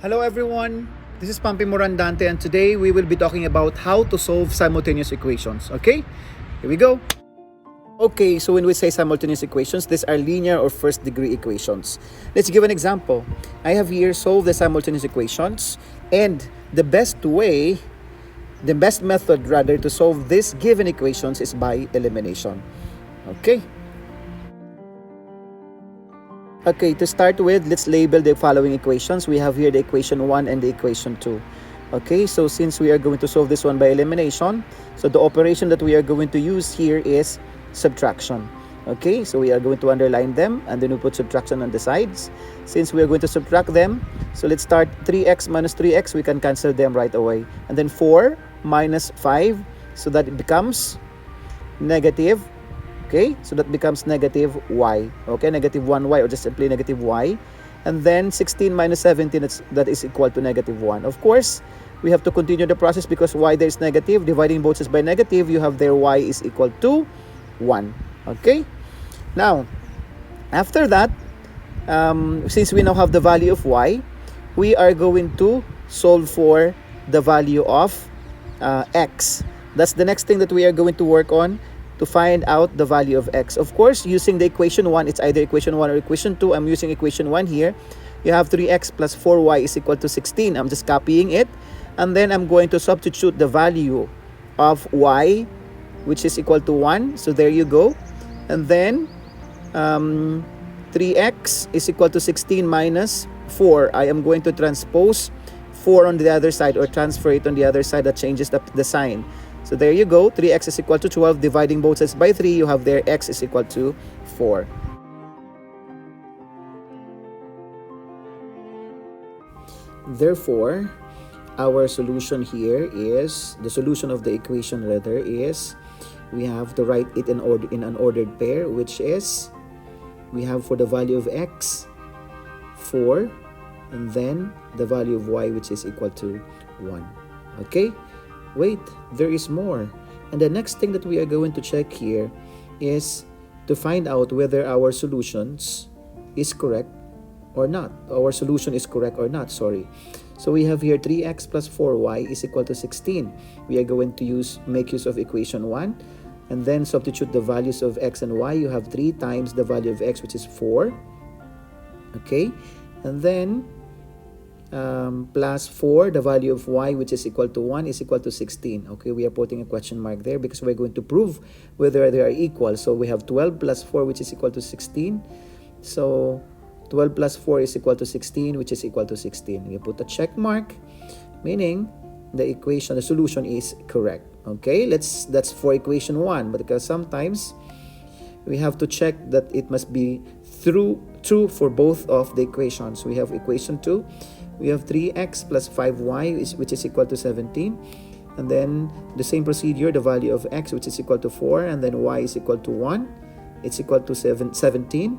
Hello everyone, this is Pampi Morandante and today we will be talking about how to solve simultaneous equations. Okay, here we go. Okay, so when we say simultaneous equations, these are linear or first degree equations. Let's give an example. I have here solved the simultaneous equations, and the best method rather to solve these given equations is by elimination. Okay. Okay, to start with, let's label the following equations. We have here the equation 1 and the equation 2. Okay, so since we are going to solve this one by elimination, so the operation that we are going to use here is subtraction. Okay, so we are going to underline them and then we put subtraction on the sides. Since we are going to subtract them, so let's start 3x minus 3x, we can cancel them right away. And then 4 minus 5, so that it becomes negative. Okay, so that becomes negative y. Okay, negative 1y or just simply negative y. And then 16 minus 17, that is equal to negative 1. Of course, we have to continue the process because y there is negative. Dividing both sides by negative, you have there y is equal to 1. Okay, now, after that, since we now have the value of y, we are going to solve for the value of x. That's the next thing that we are going to work on, to find out the value of x. Of course, using the equation 1, it's either equation 1 or equation 2. I'm using equation 1 here. You have 3x plus 4y is equal to 16. I'm just copying it. And then I'm going to substitute the value of y, which is equal to 1. So there you go. And then 3x is equal to 16 minus 4. I am going to transpose 4 on the other side or transfer it on the other side. That changes the sign. So there you go, 3x is equal to 12, dividing both sides by 3, you have there x is equal to 4. Therefore, our solution here is, the solution of the equation rather is, we have to write it in an ordered pair, which is, we have for the value of x, 4, and then the value of y, which is equal to 1. Okay? Wait, there is more. And the next thing that we are going to check here is to find out whether our solutions is correct or not. Our solution is correct or not, sorry. So we have here 3x plus 4y is equal to 16. We are going to make use of equation 1 and then substitute the values of x and y. You have 3 times the value of x, which is 4. Okay, and then plus 4, the value of y, which is equal to 1, is equal to 16. Okay, we are putting a question mark there because we're going to prove whether they are equal. So we have 12 plus 4, which is equal to 16. So 12 plus 4 is equal to 16, which is equal to 16. We put a check mark, meaning the solution is correct. Okay, that's for equation 1, but because sometimes we have to check that it must be true for both of the equations. We have equation 2. We have 3x plus 5y, which is equal to 17. And then the same procedure, the value of x, which is equal to 4, and then y is equal to 1. It's equal to 17.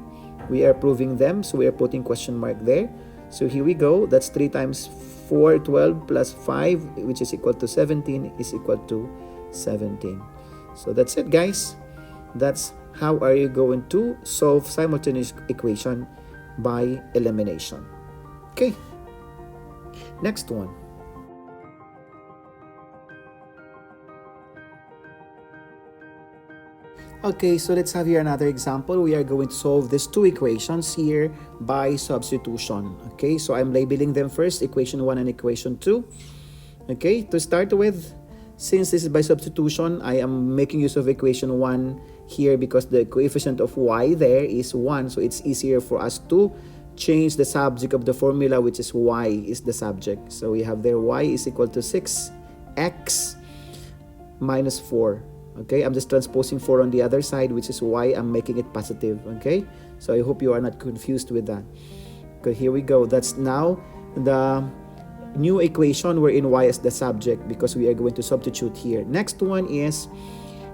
We are proving them, so we are putting question mark there. So here we go. That's 3 times 4, 12, plus 5, which is equal to 17, is equal to 17. So that's it, guys. That's how are you going to solve simultaneous equation by elimination. Okay. Next one. Okay, so let's have here another example. We are going to solve these 2 equations here by substitution. Okay, so I'm labeling them first, equation 1 and equation 2. Okay, to start with, since this is by substitution, I am making use of equation 1 here because the coefficient of y there is 1. So it's easier for us to change the subject of the formula, which is y is the subject. So we have there y is equal to 6x minus 4. Okay, I'm just transposing 4 on the other side, which is why I'm making it positive. Okay, so I hope you are not confused with that. Okay, here we go. That's now the new equation wherein y is the subject because we are going to substitute here. Next one is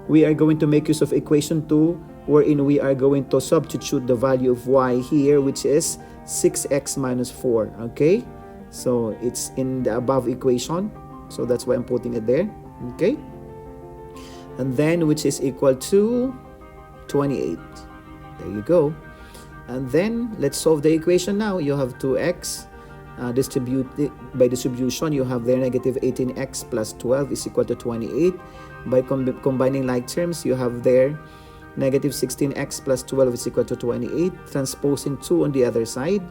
we are going to make use of equation 2 wherein we are going to substitute the value of y here, which is 6x minus 4. Okay, so it's in the above equation, so that's why I'm putting it there. Okay, and then which is equal to 28. There you go. And then let's solve the equation now. You have 2x distribute it by distribution. You have there negative 18x plus 12 is equal to 28. By combining like terms, you have there negative 16x plus 12 is equal to 28. Transposing 2 on the other side,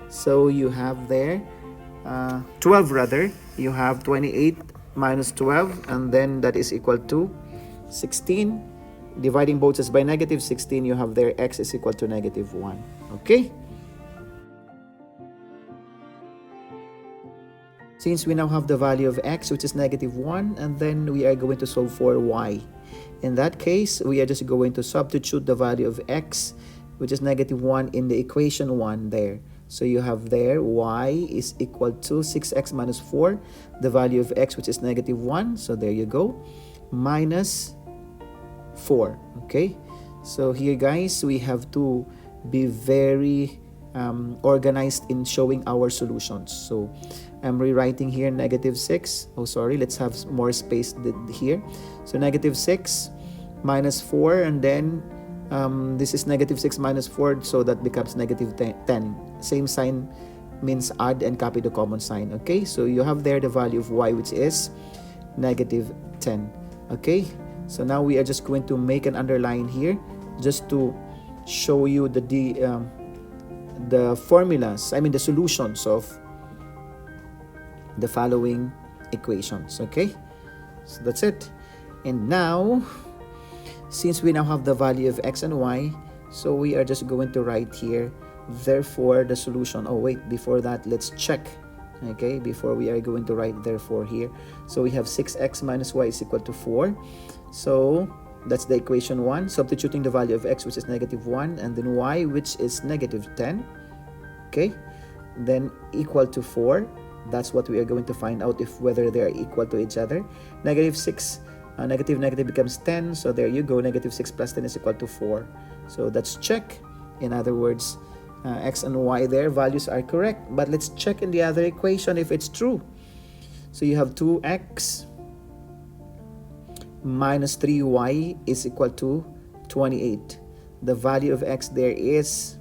so you have there 12 rather. You have 28 minus 12, and then that is equal to 16. Dividing both sides by negative 16, you have there x is equal to negative 1. Okay? Since we now have the value of x, which is negative 1, and then we are going to solve for y. In that case, we are just going to substitute the value of x, which is negative 1, in the equation 1 there. So you have there y is equal to 6x minus 4, the value of x, which is negative 1. So there you go, minus 4. Okay, so here guys, we have to be very organized in showing our solutions. So I'm rewriting here negative 6. Oh, sorry, let's have more space here. So negative 6 minus 4, and then this is negative 6 minus 4, so that becomes negative 10. Same sign means add and copy the common sign. Okay, so you have there the value of y, which is negative 10. Okay, so now we are just going to make an underline here just to show you the formulas, I mean the solutions of the following equations. Okay, so that's it. And now, since we now have the value of x and y, so we are just going to write here, therefore the solution. Oh wait, before that, let's check. Okay, before we are going to write therefore here, so we have 6x minus y is equal to 4. So that's the equation 1, substituting the value of x, which is negative 1, and then y, which is negative 10. Okay, then equal to 4. That's what we are going to find out, if whether they are equal to each other. Negative 6, negative becomes 10. So there you go, negative 6 plus 10 is equal to 4. So that's check. In other words, x and y, their values are correct. But let's check in the other equation if it's true. So you have 2x minus 3y is equal to 28. The value of x there is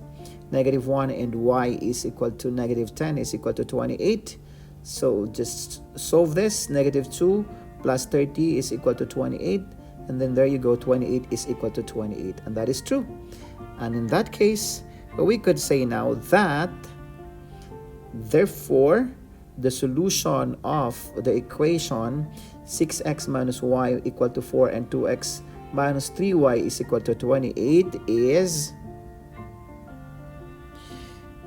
negative 1, and y is equal to negative 10 is equal to 28. So just solve this. Negative 2 plus 30 is equal to 28. And then there you go, 28 is equal to 28. And that is true. And in that case, we could say now that, therefore, the solution of the equation 6x minus y equal to 4 and 2x minus 3y is equal to 28 is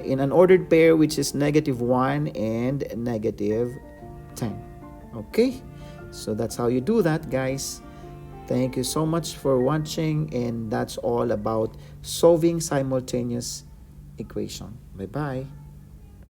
in an ordered pair, which is negative 1 and negative 10. Okay, so that's how you do that, guys. Thank you so much for watching, and that's all about solving simultaneous equation. Bye-bye.